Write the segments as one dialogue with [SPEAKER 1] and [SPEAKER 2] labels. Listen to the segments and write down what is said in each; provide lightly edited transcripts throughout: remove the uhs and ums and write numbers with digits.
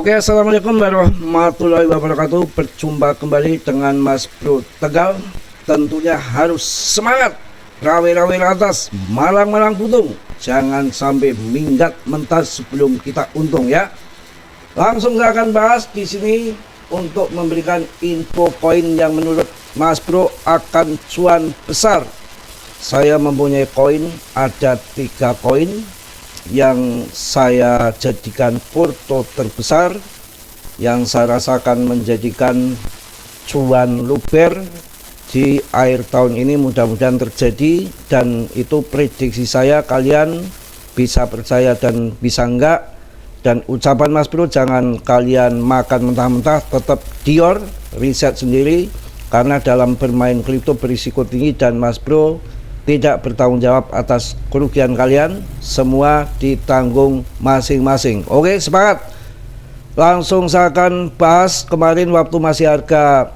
[SPEAKER 1] Oke, assalamualaikum warahmatullahi wabarakatuh. Berjumpa kembali dengan Mas Bro Tegal. Tentunya harus semangat, rawe-rawe atas, malang-malang putung. Jangan sampai minggat mentas sebelum kita untung ya. Langsung saya akan bahas di sini untuk memberikan info koin yang menurut Mas Bro akan cuan besar. Saya mempunyai koin, ada 3 koin yang saya jadikan porto terbesar, yang saya rasakan menjadikan cuan luber di akhir tahun ini. Mudah-mudahan terjadi, dan itu prediksi saya. Kalian bisa percaya dan bisa enggak. Dan ucapan Mas Bro, jangan kalian makan mentah-mentah, tetap dior, riset sendiri, karena dalam bermain kripto berisiko tinggi dan Mas Bro tidak bertanggung jawab atas kerugian kalian. Semua ditanggung masing-masing. Oke, semangat. Langsung saya akan bahas kemarin waktu masih harga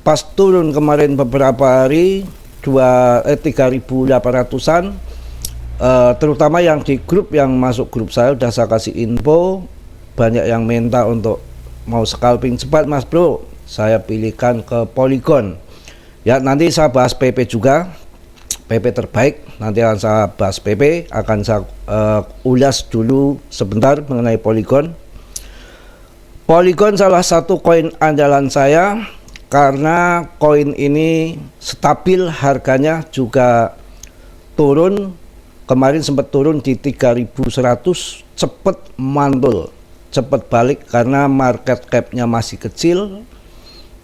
[SPEAKER 1] pas turun kemarin beberapa hari 3.800-an, terutama yang di grup, yang masuk grup saya udah saya kasih info. Banyak yang minta untuk mau scalping cepat Mas Bro, saya pilihkan ke Polygon ya. Nanti saya bahas PP juga, PP terbaik. Nanti akan saya bahas PP, akan saya ulas dulu sebentar mengenai Polygon. Polygon salah satu koin andalan saya, karena koin ini stabil, harganya juga turun. Kemarin sempat turun di 3.100, cepet mantul, cepet balik karena market capnya masih kecil.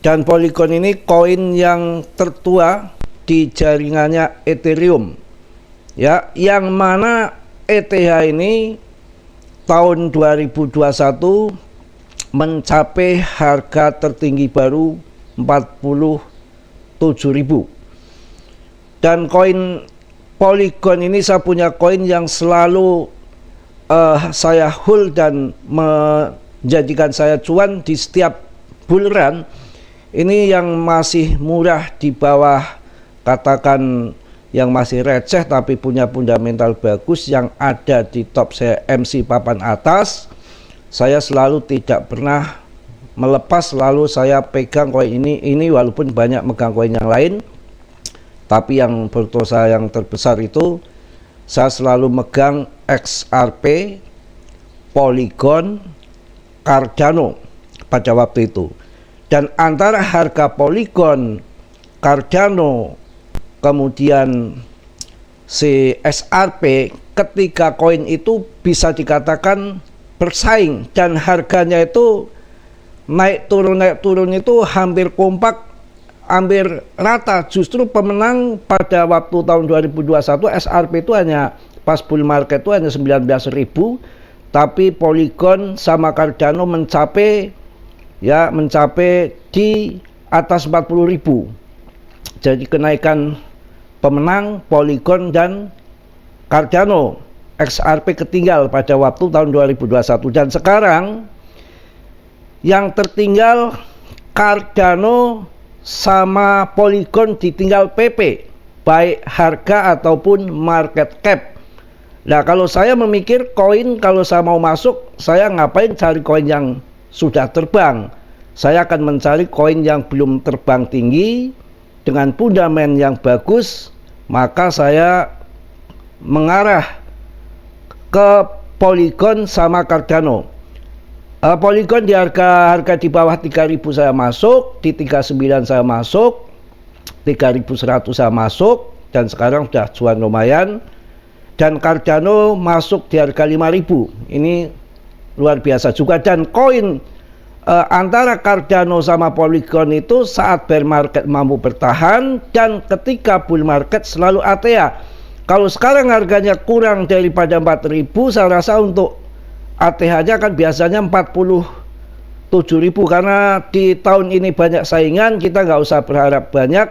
[SPEAKER 1] Dan Polygon ini koin yang tertua di jaringannya Ethereum ya, yang mana ETH ini tahun 2021 mencapai harga tertinggi baru 47.000. dan koin Polygon ini saya punya koin yang selalu saya hold dan menjadikan saya cuan di setiap bull run. Ini yang masih murah, di bawah, katakan yang masih receh tapi punya fundamental bagus, yang ada di top saya MC papan atas. Saya selalu tidak pernah melepas, selalu saya pegang koin ini walaupun banyak megang koin yang lain, tapi yang porto saya yang terbesar itu saya selalu megang XRP, Polygon, Cardano pada waktu itu. Dan antara harga Polygon, Cardano, kemudian si XRP, ketiga koin itu bisa dikatakan bersaing, dan harganya itu naik turun itu hampir kompak, hampir rata. Justru pemenang pada waktu tahun 2021 XRP itu hanya pas bull market itu hanya 19.000, tapi Polygon sama Cardano mencapai di atas 40.000. Jadi kenaikan pemenang Polygon dan Cardano. XRP ketinggal pada waktu tahun 2021, dan sekarang yang tertinggal Cardano sama Polygon, ditinggal PP, baik harga ataupun market cap. Nah, kalau saya memikir koin, kalau saya mau masuk, saya ngapain cari koin yang sudah terbang? Saya akan mencari koin yang belum terbang tinggi dengan fundament yang bagus. Maka saya mengarah ke Polygon sama Cardano. Polygon di harga di bawah 3.000 saya masuk, di 39 saya masuk, 3.100 saya masuk, dan sekarang sudah cuan lumayan. Dan Cardano masuk di harga 5.000. Ini luar biasa juga. Dan koin antara Cardano sama Polygon itu saat bear market mampu bertahan, dan ketika bull market selalu ATA. Kalau sekarang harganya kurang daripada 4.000, saya rasa untuk ATH-nya kan biasanya 47.000, karena di tahun ini banyak saingan, kita nggak usah berharap banyak.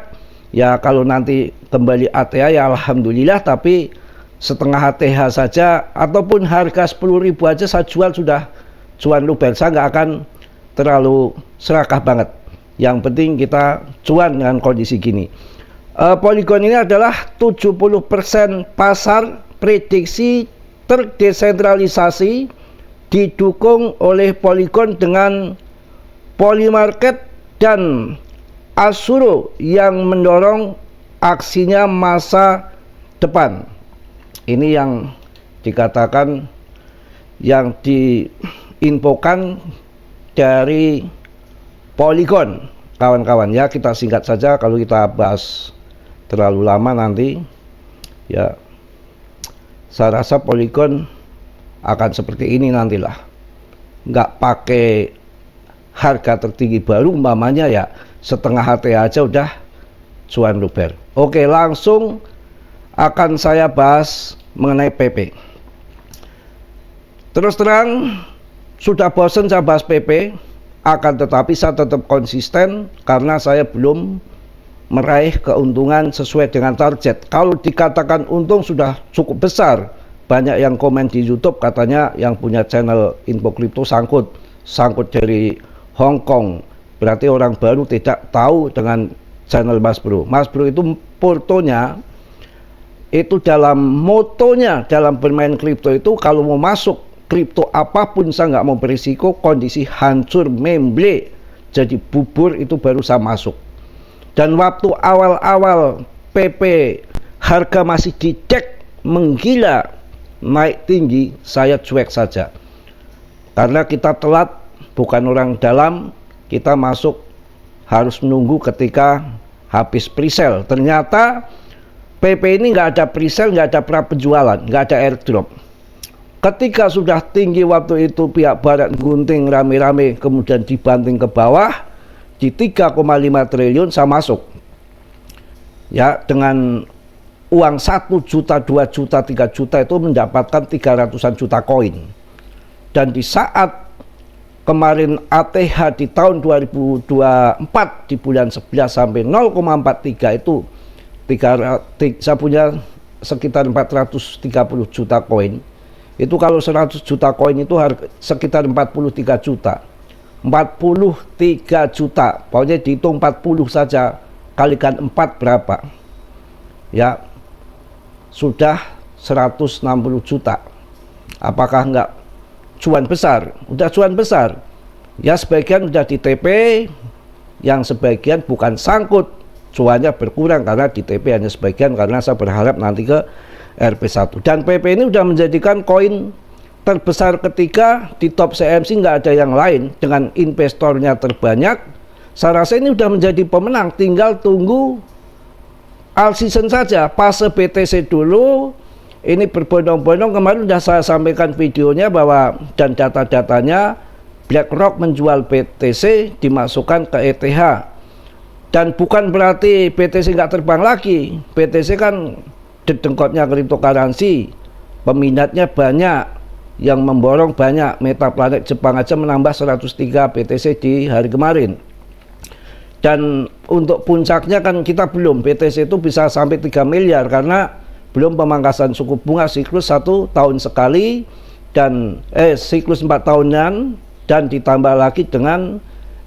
[SPEAKER 1] Ya kalau nanti kembali ATH ya alhamdulillah, tapi setengah ATH saja ataupun harga 10.000 aja saya jual sudah cuan luber. Saya nggak akan terlalu serakah banget. Yang penting kita cuan dengan kondisi gini. Polygon ini adalah 70% pasar prediksi terdesentralisasi didukung oleh Polygon dengan Polymarket dan Asuro yang mendorong aksinya masa depan. Ini yang dikatakan, yang diinfokan dari Polygon, kawan-kawan. Ya, kita singkat saja, kalau kita bahas terlalu lama nanti ya, saya rasa Polygon akan seperti ini nantilah, nggak pakai harga tertinggi baru, umpamanya ya setengah HT aja udah cuan luber. Oke, langsung akan saya bahas mengenai PP. Terus terang sudah bosan saya bahas PP, akan tetapi saya tetap konsisten karena saya belum meraih keuntungan sesuai dengan target. Kalau dikatakan untung sudah cukup besar. Banyak yang komen di YouTube katanya yang punya channel info kripto sangkut dari Hong Kong. Berarti orang baru tidak tahu dengan channel Mas Bro. Mas Bro itu portonya, itu dalam motonya dalam bermain kripto itu, kalau mau masuk kripto apapun saya nggak mau berisiko, kondisi hancur memble jadi bubur itu baru saya masuk. Dan waktu awal-awal PP harga masih dicek menggila naik tinggi, saya cuek saja karena kita telat, bukan orang dalam, kita masuk harus menunggu ketika habis presale. Ternyata PP ini nggak ada presale, nggak ada pra penjualan, nggak ada airdrop. Ketika sudah tinggi waktu itu, pihak barat gunting rame-rame, kemudian dibanting ke bawah di 3,5 triliun, saya masuk ya, dengan uang 1 juta, 2 juta, 3 juta itu mendapatkan 300-an juta koin. Dan di saat kemarin ATH di tahun 2024 di bulan 11 sampai 0,43 itu saya punya sekitar 430 juta koin. Itu kalau 100 juta koin itu harga sekitar 43 juta. 43 juta, pokoknya dihitung 40 saja, kalikan 4 berapa? Ya, sudah 160 juta. Apakah enggak cuan besar? Udah cuan besar. Ya, sebagian udah di TP, yang sebagian bukan sangkut, cuannya berkurang karena di TP hanya sebagian, karena saya berharap nanti ke RP1. Dan PP ini udah menjadikan koin terbesar ketiga di top CMC, nggak ada yang lain, dengan investornya terbanyak. Saya rasa ini udah menjadi pemenang, tinggal tunggu all season saja, fase BTC dulu. Ini berbondong-bondong, kemarin sudah saya sampaikan videonya bahwa dan data-datanya BlackRock menjual BTC dimasukkan ke ETH. Dan bukan berarti BTC nggak terbang lagi. BTC kan dedengkotnya cryptocurrency, peminatnya banyak, yang memborong banyak. Metaplanet Jepang aja menambah 103 BTC di hari kemarin. Dan untuk puncaknya kan kita belum, BTC itu bisa sampai 3 miliar karena belum pemangkasan suku bunga siklus 1 tahun sekali, dan siklus 4 tahunan, dan ditambah lagi dengan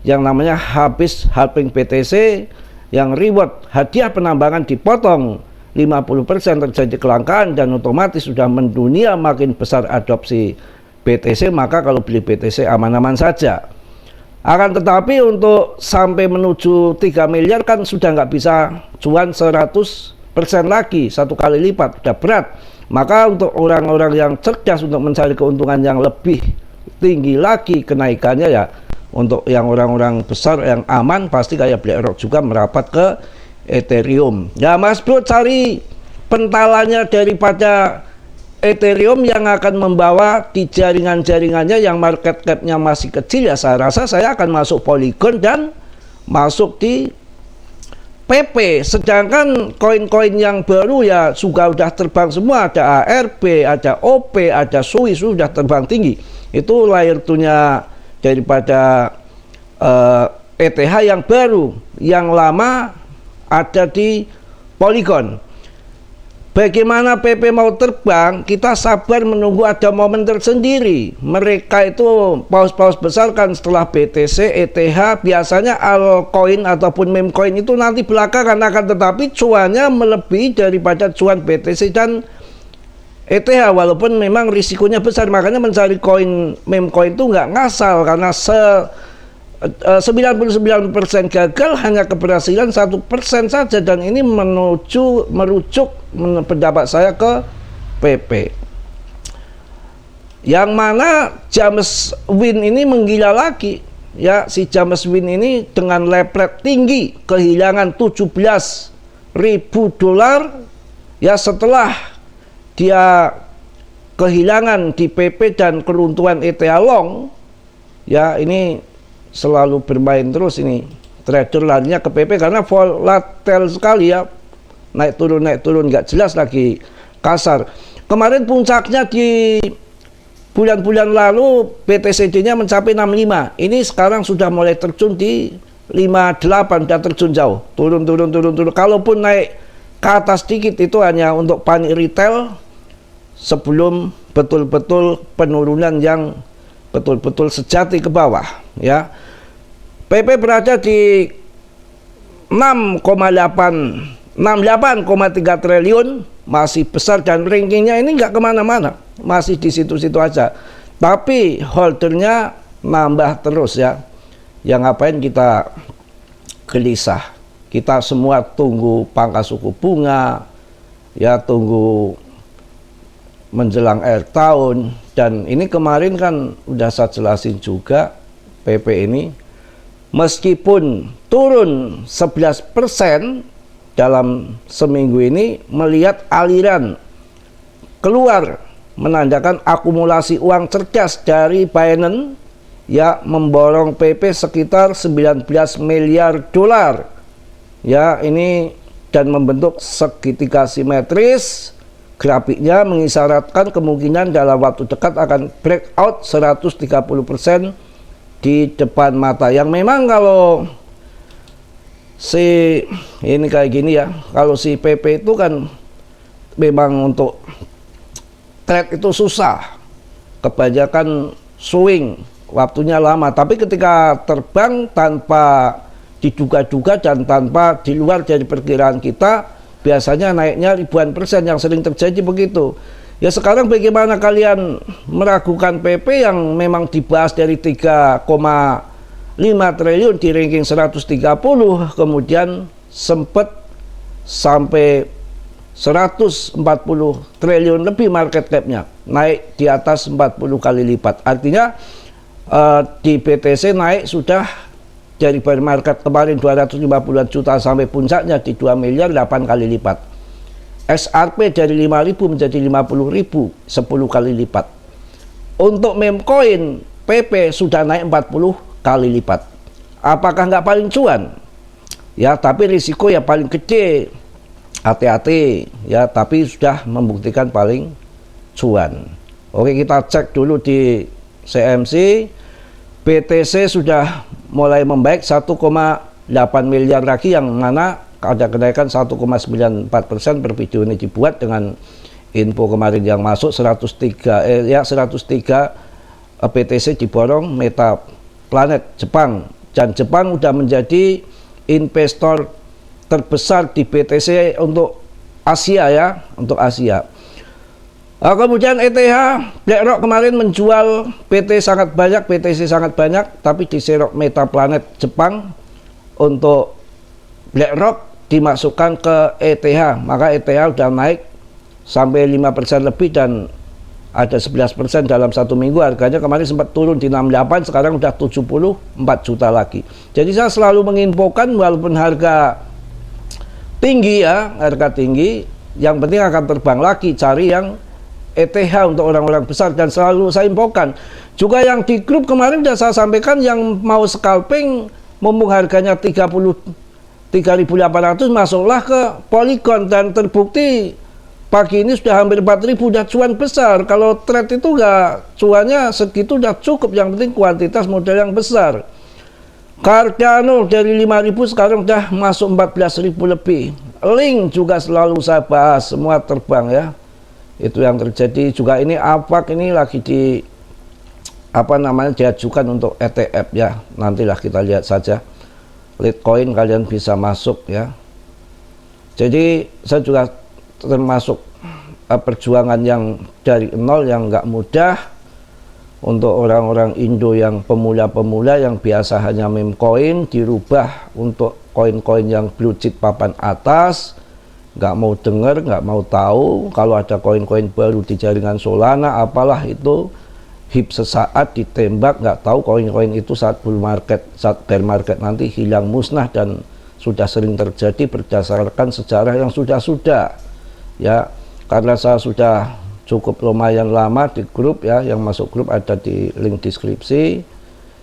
[SPEAKER 1] yang namanya habis halving BTC, yang reward hadiah penambangan dipotong 50%, terjadi kelangkaan, dan otomatis sudah mendunia makin besar adopsi BTC, maka kalau beli BTC aman-aman saja. Akan tetapi untuk sampai menuju 3 miliar kan sudah nggak bisa cuan 100% lagi, 1 kali lipat, udah berat. Maka untuk orang-orang yang cerdas untuk mencari keuntungan yang lebih tinggi lagi kenaikannya, ya untuk yang orang-orang besar yang aman pasti kayak BlackRock juga merapat ke Ethereum. Ya Mas Bro, cari pentalannya daripada Ethereum yang akan membawa di jaringan-jaringannya yang market cap-nya masih kecil, ya saya rasa saya akan masuk Polygon dan masuk di PP. Sedangkan koin-koin yang baru ya juga udah terbang semua, ada ARP, ada OP, ada SUI sudah terbang tinggi. Itu layer 2-nya daripada ETH yang baru, yang lama ada di Polygon. Bagaimana PP mau terbang, kita sabar menunggu ada momen tersendiri. Mereka itu paus-paus besar kan setelah BTC, ETH, biasanya altcoin ataupun meme coin itu nanti belakangan, akan tetapi cuannya melebihi daripada cuan BTC dan ETH, walaupun memang risikonya besar, makanya mencari koin meme coin itu nggak ngasal, karena 99% gagal, hanya keberhasilan 1% saja, dan ini merujuk pendapat saya ke PP. Yang mana James Wynn ini menggila lagi, ya. Si James Wynn ini dengan lepret tinggi kehilangan 17.000 dolar, ya, setelah dia kehilangan di PP dan keruntuhan ETH long, ya. Ini selalu bermain terus ini trader, larinya ke PP karena volatile sekali, ya, naik turun nggak jelas lagi, kasar. Kemarin puncaknya di bulan-bulan lalu BTCD-nya mencapai 65, ini sekarang sudah mulai terjun di 58, sudah terjun jauh, turun. Kalaupun naik ke atas sedikit itu hanya untuk panik retail sebelum betul-betul penurunan yang betul-betul sejati ke bawah, ya. PP berada di 68,3 triliun, masih besar, dan rankingnya ini nggak kemana-mana, masih di situ-situ aja, tapi holdernya nambah terus, ya. Yang ngapain kita gelisah, kita semua tunggu pangkas suku bunga, ya, tunggu menjelang akhir tahun. Dan ini kemarin kan udah saya jelasin juga, PP ini meskipun turun 11% dalam seminggu ini, melihat aliran keluar menandakan akumulasi uang cerdas dari Binance, ya, memborong PP sekitar 19 miliar dolar, ya. Ini dan membentuk segitiga simetris. Grafiknya mengisyaratkan kemungkinan dalam waktu dekat akan breakout 130% di depan mata. Yang memang kalau si ini kayak gini, ya, kalau si PP itu kan memang untuk trade itu susah, kebanyakan swing, waktunya lama. Tapi ketika terbang tanpa diduga-duga dan tanpa di luar dari perkiraan kita, biasanya naiknya ribuan persen, yang sering terjadi begitu. Ya, sekarang bagaimana kalian meragukan PP yang memang dibahas dari 3,5 triliun di ranking 130, kemudian sempat sampai 140 triliun lebih market cap-nya, naik di atas 40 kali lipat. Artinya di BTC naik sudah dari bear market kemarin 250 juta sampai puncaknya di 2 miliar 8 kali lipat. XRP dari 5.000 menjadi 50.000, 10 kali lipat. Untuk meme coin PP sudah naik 40 kali lipat. Apakah nggak paling cuan? Ya, tapi risiko ya paling gede. Hati-hati, ya, tapi sudah membuktikan paling cuan. Oke, kita cek dulu di CMC. BTC sudah mulai membaik 1,8 miliar lagi, yang mana ada kenaikan 1,94%. per video ini dibuat dengan info kemarin yang masuk 103 BTC diborong Meta Planet Jepang, dan Jepang sudah menjadi investor terbesar di BTC untuk Asia, ya, untuk Asia. Kemudian ETH, BlackRock kemarin menjual BTC sangat banyak, tapi diserok Meta Planet Jepang untuk BlackRock dimasukkan ke ETH, maka ETH udah naik sampai 5% lebih dan ada 11% dalam satu minggu. Harganya kemarin sempat turun di 68, sekarang udah 74 juta lagi. Jadi saya selalu menginfokan walaupun harga tinggi, ya, harga tinggi, yang penting akan terbang lagi, cari yang ETH untuk orang-orang besar. Dan selalu saya infokan juga yang di grup kemarin sudah saya sampaikan, yang mau scalping mumpung harganya 33.800 masuklah ke Polygon, dan terbukti pagi ini sudah hampir 4.000, udah cuan besar. Kalau trade itu enggak cuannya segitu udah cukup, yang penting kuantitas modal yang besar. Cardano dari 5.000 sekarang udah masuk 14.000 lebih. Link juga selalu saya bahas, semua terbang, ya. Itu yang terjadi juga. Ini AVAX ini lagi di diajukan untuk ETF, ya. Nantilah kita lihat saja. Litecoin kalian bisa masuk, ya. Jadi saya juga termasuk perjuangan yang dari nol yang nggak mudah untuk orang-orang Indo yang pemula-pemula yang biasa hanya meme coin dirubah untuk koin-koin yang blue chip papan atas, nggak mau dengar, nggak mau tahu kalau ada koin-koin baru di jaringan Solana apalah itu, hip sesaat ditembak, nggak tahu koin-koin itu saat bull market, saat bear market nanti hilang musnah, dan sudah sering terjadi berdasarkan sejarah yang sudah ya. Karena saya sudah cukup lumayan lama di grup ya, yang masuk grup ada di link deskripsi,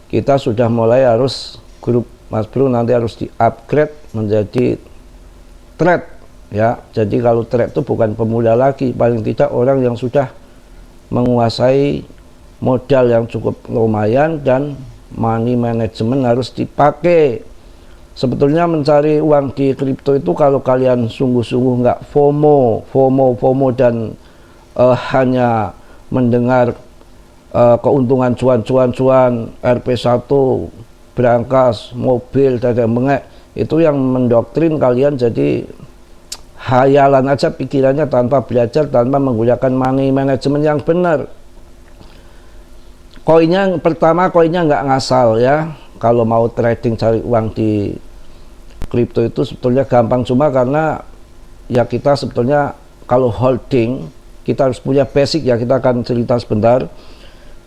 [SPEAKER 1] kita sudah mulai harus grup Mas Bro nanti harus di upgrade menjadi trade ya. Jadi kalau trade itu bukan pemula lagi, paling tidak orang yang sudah menguasai modal yang cukup lumayan dan money management harus dipakai. Sebetulnya mencari uang di kripto itu kalau kalian sungguh-sungguh nggak FOMO dan hanya mendengar keuntungan cuan RP1 berangkas mobil dan mengek, itu yang mendoktrin kalian jadi hayalan aja pikirannya tanpa belajar, tanpa menggunakan money management yang benar. Koinnya pertama, koinnya nggak ngasal ya. Kalau mau trading cari uang di kripto itu sebetulnya gampang, cuma karena ya kita sebetulnya kalau holding kita harus punya basic ya. Kita akan cerita sebentar.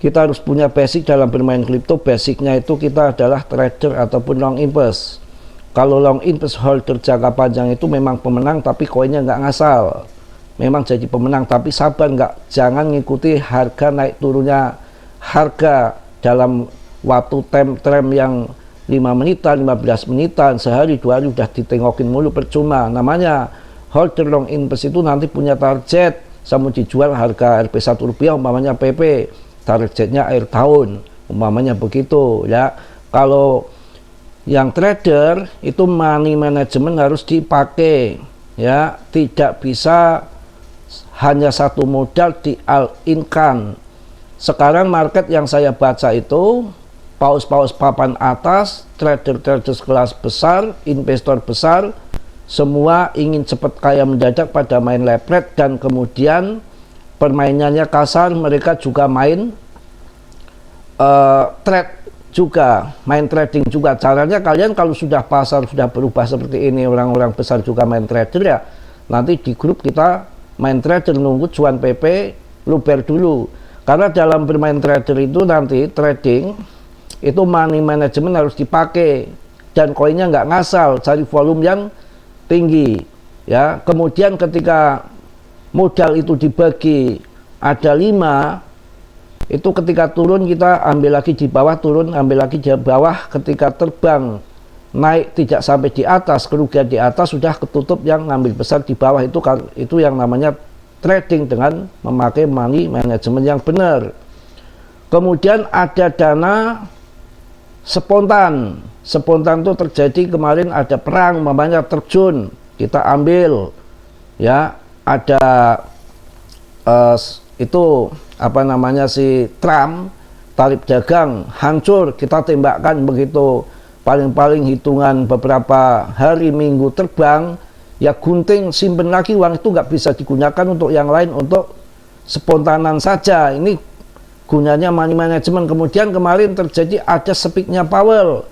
[SPEAKER 1] Kita harus punya basic dalam bermain kripto. Basicnya itu kita adalah trader ataupun long invest. Kalau long invest holder jangka panjang itu memang pemenang, tapi koinnya nggak ngasal. Memang jadi pemenang, tapi sabar, jangan ngikuti harga naik turunnya harga dalam waktu time yang 5 menitan, 15 menitan, sehari 2 hari udah ditengokin mulu, percuma. Namanya holder long invest itu nanti punya target, sama dijual harga Rp 1 umpamanya PP, targetnya akhir tahun umpamanya begitu ya. Kalau yang trader itu money management harus dipakai ya, tidak bisa hanya satu modal di all in kan. Sekarang market yang saya baca itu paus-paus papan atas, trader kelas besar, investor besar, semua ingin cepat kaya mendadak pada main lepret, dan kemudian permainannya kasar. Mereka juga main trade juga, main trading juga. Caranya kalian kalau sudah pasar sudah berubah seperti ini, orang-orang besar juga main trader ya, nanti di grup kita main trader, nunggu cuan PP luber dulu. Karena dalam bermain trader itu nanti trading itu money management harus dipakai, dan koinnya nggak ngasal, cari volume yang tinggi ya. Kemudian ketika modal itu dibagi ada 5, itu ketika turun kita ambil lagi di bawah, turun ambil lagi di bawah. Ketika terbang naik tidak sampai di atas, kerugian di atas sudah ketutup yang ngambil besar di bawah. Itu yang namanya trading dengan memakai money management yang benar. Kemudian ada dana spontan. Spontan itu terjadi kemarin ada perang, mamanya terjun, kita ambil ya. Ada itu apa namanya si Trump, tarif dagang hancur, kita tembakkan begitu. Paling-paling hitungan beberapa hari minggu terbang ya, gunting, simpen lagi, uang itu nggak bisa digunakan untuk yang lain, untuk spontanan saja. Ini gunanya money management. Kemudian kemarin terjadi ada speaknya Powell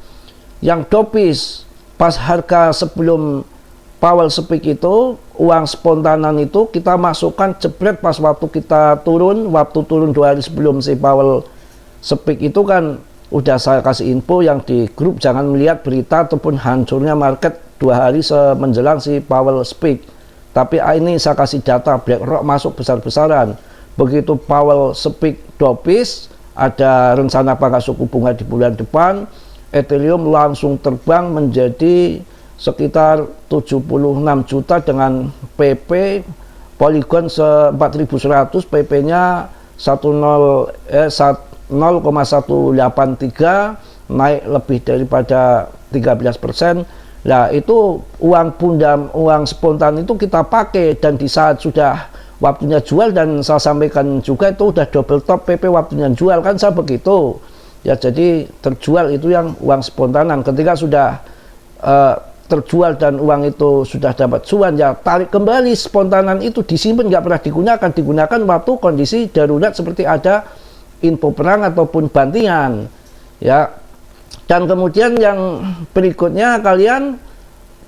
[SPEAKER 1] yang dopis. Pas harga sebelum Powell speak itu, uang spontanan itu kita masukkan jebret pas waktu kita turun. Waktu turun 2 hari sebelum si Powell speak itu kan udah saya kasih info yang di grup, jangan melihat berita ataupun hancurnya market 2 hari menjelang si Powell speak. Tapi ini saya kasih data, BlackRock masuk besar-besaran. Begitu Powell speak dopis, ada rencana pangkat suku bunga di bulan depan, Ethereum langsung terbang menjadi sekitar 76 juta dengan PP Polygon 4100, PP-nya 0,183, naik lebih daripada 13%. Nah itu uang pundam, uang spontan itu kita pakai, dan di saat sudah waktunya jual, dan saya sampaikan juga itu udah double top PP waktunya jual kan, saya begitu ya. Jadi terjual itu yang uang spontanan. Ketika sudah terjual dan uang itu sudah dapat cuan, ya tarik kembali. Spontanan itu disimpan, nggak pernah digunakan waktu kondisi darurat seperti ada info perang ataupun bantingan, ya. Dan kemudian yang berikutnya, kalian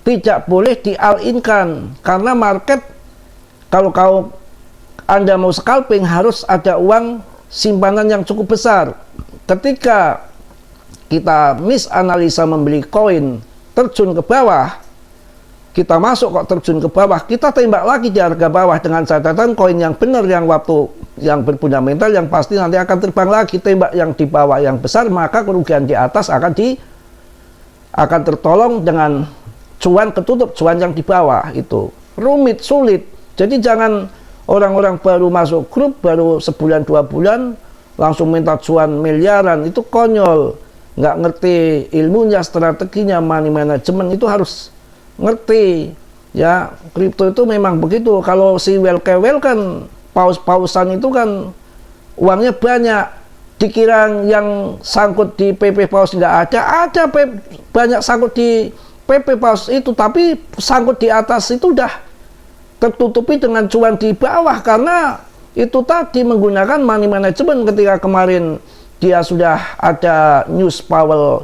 [SPEAKER 1] tidak boleh di-all-in-kan, karena market, kalau Anda mau scalping harus ada uang simpanan yang cukup besar. Ketika kita misanalisa membeli koin terjun ke bawah, kita masuk kok terjun ke bawah, kita tembak lagi di harga bawah dengan catatan koin yang benar, yang waktu yang berfundamental, yang pasti nanti akan terbang lagi. Tembak yang di bawah yang besar, maka kerugian di atas akan tertolong dengan cuan ketutup, cuan yang di bawah itu rumit, sulit. Jadi jangan orang-orang baru masuk grup, baru sebulan 2 bulan langsung minta cuan miliaran, itu konyol. Nggak ngerti ilmunya, strateginya, money management itu harus ngerti, ya. Kripto itu memang begitu. Kalau si well kan paus-pausan itu kan uangnya banyak, dikira yang sangkut di PP paus nggak ada banyak sangkut di PP paus itu, tapi sangkut di atas itu udah tertutupi dengan cuan di bawah, karena itu tadi menggunakan money management. Ketika kemarin dia sudah ada news Powell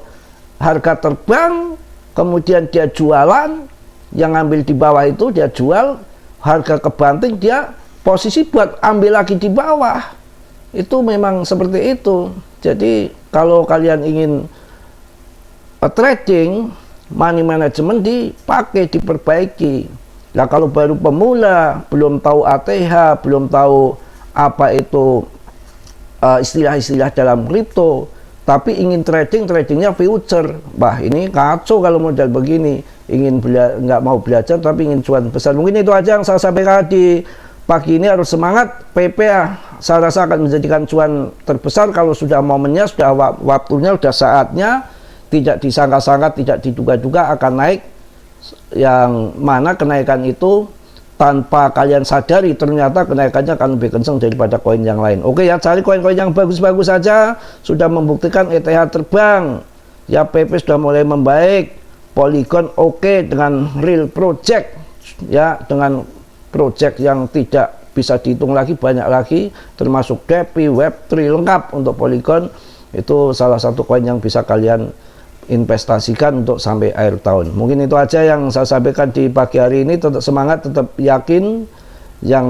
[SPEAKER 1] harga terbang, kemudian dia jualan, yang ambil di bawah itu dia jual, harga kebanting, dia posisi buat ambil lagi di bawah. Itu memang seperti itu. Jadi kalau kalian ingin trading, money management dipakai, diperbaiki. Nah, kalau baru pemula, belum tahu ATH, belum tahu apa itu istilah-istilah dalam kripto, tapi ingin tradingnya future, bah ini kacau kalau modal begini. Ingin nggak mau belajar tapi ingin cuan besar. Mungkin itu aja yang saya sampaikan di pagi ini. Harus semangat. PP saya rasa akan menjadikan cuan terbesar kalau sudah momennya, sudah waktunya, sudah saatnya. Tidak disangka-sangka, tidak diduga-duga akan naik, yang mana kenaikan itu tanpa kalian sadari ternyata kenaikannya akan lebih kencang daripada koin yang lain. Oke ya, cari koin-koin yang bagus-bagus saja. Sudah membuktikan ETH terbang, ya PP sudah mulai membaik, Polygon oke dengan real project, ya, dengan project yang tidak bisa dihitung lagi, banyak lagi, termasuk DeFi, Web3 lengkap untuk Polygon. Itu salah satu koin yang bisa kalian investasikan untuk sampai akhir tahun. Mungkin itu aja yang saya sampaikan di pagi hari ini. Tetap semangat, tetap yakin. Yang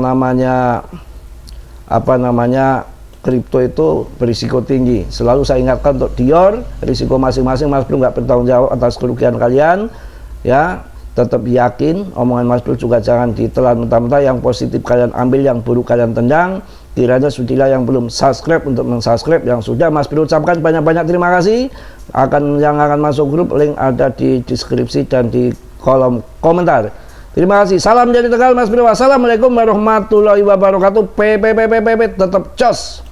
[SPEAKER 1] namanya kripto itu berisiko tinggi. Selalu saya ingatkan untuk Dior, risiko masing-masing. Mas Bro nggak bertanggung jawab atas kerugian kalian, ya. Tetap yakin. Omongan Mas Bro juga jangan ditelan mentah-mentah. Yang positif kalian ambil, yang buruk kalian tendang. Kiranya sudilah yang belum subscribe untuk mensubscribe, yang sudah Mas Bro ucapkan banyak-banyak terima kasih. Yang akan masuk grup, link ada di deskripsi dan di kolom komentar. Terima kasih. Salam dari Tegal Mas Bro. Wassalamualaikum warahmatullahi wabarakatuh. Tetap jos.